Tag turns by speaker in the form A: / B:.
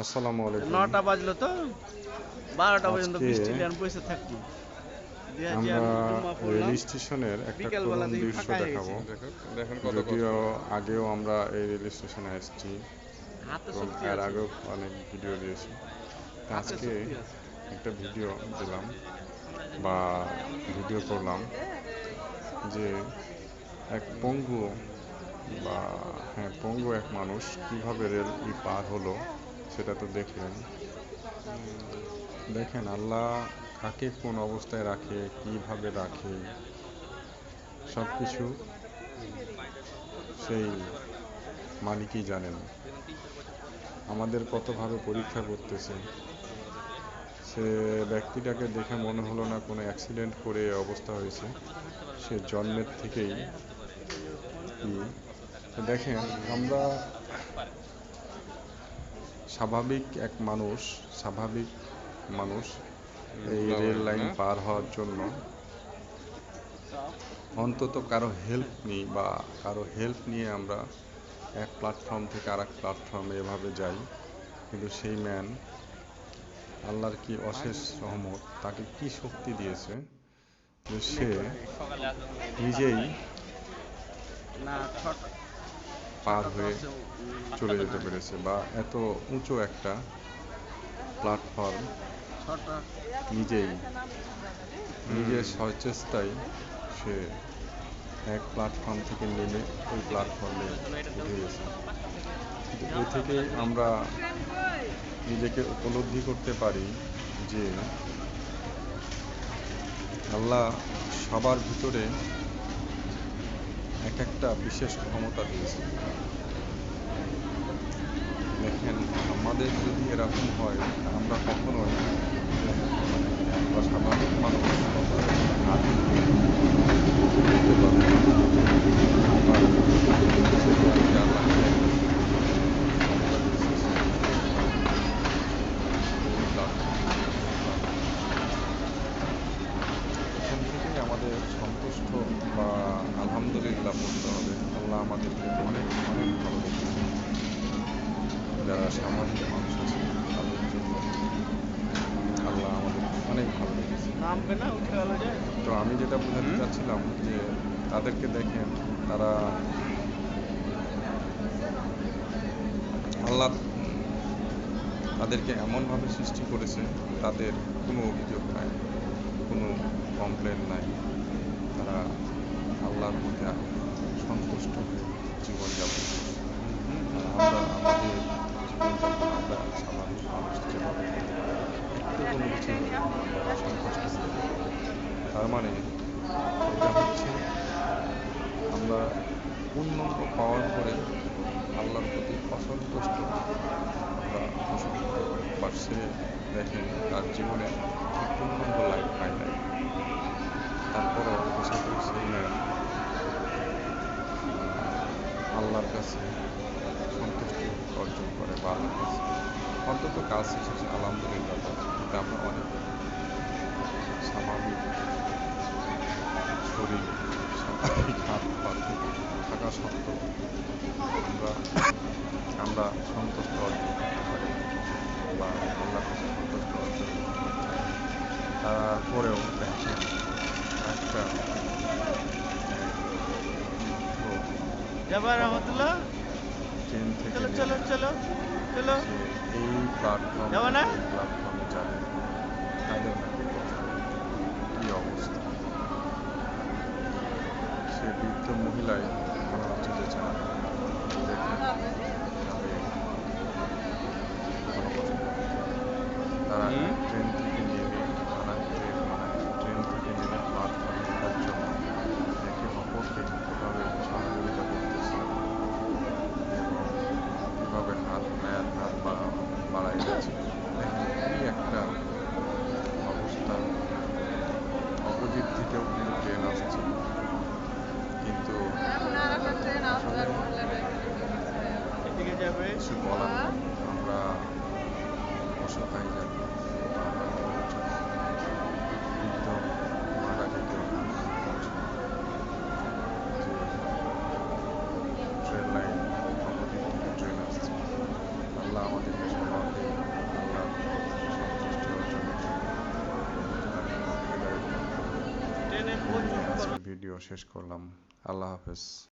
A: আসসালামু আলাইকুম।
B: 9টা বাজলো তো 12টা পর্যন্ত
A: আজকে
B: বৃষ্টি লিয়ান বসে থাকবো।
A: আমরা রেল স্টেশনের একটা
B: বিকালবেলা
A: করুণ
B: দেখি
A: দৃশ্য
B: ফাঁকা হয়ে
A: দেখাবো।
B: গেছে।
C: দেখেন কত কষ্ট।
A: যদিও আগেও আমরা এই রেল স্টেশনে এসেছি
B: হাতে
A: এবং
B: শক্তি
A: এর
B: আছে,
A: আগেও অনেক ভিডিও দিয়েছি। তা
B: হাতে
A: আজকে
B: শক্তি আছে।
A: একটা ভিডিও দিলাম বা ভিডিও করলাম যে এক পঙ্গু বা পঙ্গু এক মানুষ কিভাবে রেল পার হলো সেটা তো দেখলেন। দেখেন আল্লাহ কাকে কোন অবস্থায় রাখে, কিভাবে রাখে, সব কিছু সেই মালিকই জানেন। আমাদের কতভাবে পরীক্ষা করতেছে। সে ব্যক্তিটাকে দেখে মনে হলো না কোনো অ্যাক্সিডেন্ট করে এ অবস্থা হয়েছে, সে জন্মের থেকেই কি। দেখেন আমরা স্বাভাবিক মানুষ এই রেল লাইন পার হওয়ার জন্য অন্তত কারো হেল্প নিয়ে আমরা এক প্ল্যাটফর্ম থেকে আরেক প্ল্যাটফর্মে এভাবে যাই। কিন্তু সেই ম্যান, আল্লাহর কি অশেষ রহমত, তাকে কি শক্তি দিয়েছে যে সে নিজেই পার হয়ে চলে যেতে পেরেছে, বা এত উঁচু একটা প্ল্যাটফর্ম নিজের সচেষ্টায় সে এক প্ল্যাটফর্ম থেকে নেমে ওই প্ল্যাটফর্মে উঠে গেছে। এ থেকে আমরা নিজেকে উপলব্ধি করতে পারি যে আল্লাহ সবার ভিতরে এক একটা বিশেষ ক্ষমতা দিয়েছে। দেখেন আমাদের যদি এরকম হয়, আমরা কখনোই আমরা স্বাভাবিক মানুষ হাত দিয়ে করতে পারবো না। আবার সেটা আল্লাহকে ক্ষমতা দিয়েছে, এখান থেকেই আমাদের সন্তুষ্ট বা আলহামদুলিল্লাহ বলতে হবে। আল্লাহ আমাদেরকে অনেক অনেক ভালো রেখেছে। যারা সামাজিক মানুষ আছে তাদের জন্য আল্লাহ আমাদের অনেক ভালো লেগেছে। তো আমি যেটা বোঝাতে চাচ্ছিলাম যে তাদেরকে দেখেন, তারা আল্লাহ তাদেরকে এমনভাবে সৃষ্টি করেছে, তাদের কোনো অভিযোগ নাই, কোনো কমপ্লেন নাই। তারা আল্লাহর মধ্যে সন্তুষ্ট হয়ে জীবনযাপন করে। আমরা আমাদের জীবনযাপন আমরা স্বাভাবিক মানুষ যেভাবে করি, একটু কোনো কিছু অসন্তুষ্ট হয়ে যায়। তার মানে এটা হচ্ছে আমরা পূর্ণাঙ্গ পাওয়ার পরে আল্লাহর প্রতি অসন্তুষ্ট আমরা পোষণ করতে পারি। বা সে দেখেন তার জীবনে পূর্ণাঙ্গ লাইফ পায় নাই, তারপরও আশা করি সেই ম্যান আল্লাহর কাছে সন্তুষ্টি অর্জন করে বা আল্লাহর কাছে অন্তত কাজ শেষে আলহামদুলিল্লাহ বলে। কিন্তু আমরা অনেক স্বাভাবিক শরীর, স্বাভাবিক হাত পা থাকা সত্ত্বেও আমরা সন্তুষ্ট অর্জন করতে পারি বা আল্লাহর কাছে সন্তুষ্ট অর্জন করতে পারি। তারপরেও দেখেন একটা ট্রেন থেকে এই প্ল্যাটফর্মে যাবে, তাদের নাকি কষ্ট, কি অবস্থা। সে বৃদ্ধ মহিলায় মনে হচ্ছে যে চায় দেখেন তাদের কত কষ্ট। তারা ট্রেন থেকে নেমে ট্রেন থেকে নেমে প্ল্যাটফর্মে ওঠার জন্য একে অপরকে কীভাবে সহযোগিতা করতেছে এবং কীভাবে হাত বাড়াই যাচ্ছে। দেখেন কি একটা অবস্থা। অপোজিট থেকেও কিন্তু ট্রেন আসছে, কিন্তু কিছু বলার নেই। আমরা অসহায় জাতি, আমরা মানুষজন বৃদ্ধ মারা যেতেও যে ট্রেন লাইন অপোজিট থেকে ট্রেন আসছে। আল্লাহ আমাদেরকে সবাইকে
B: এখানে প্রচুর
A: আজকের ভিডিও শেষ করলাম। আল্লাহ হাফেজ।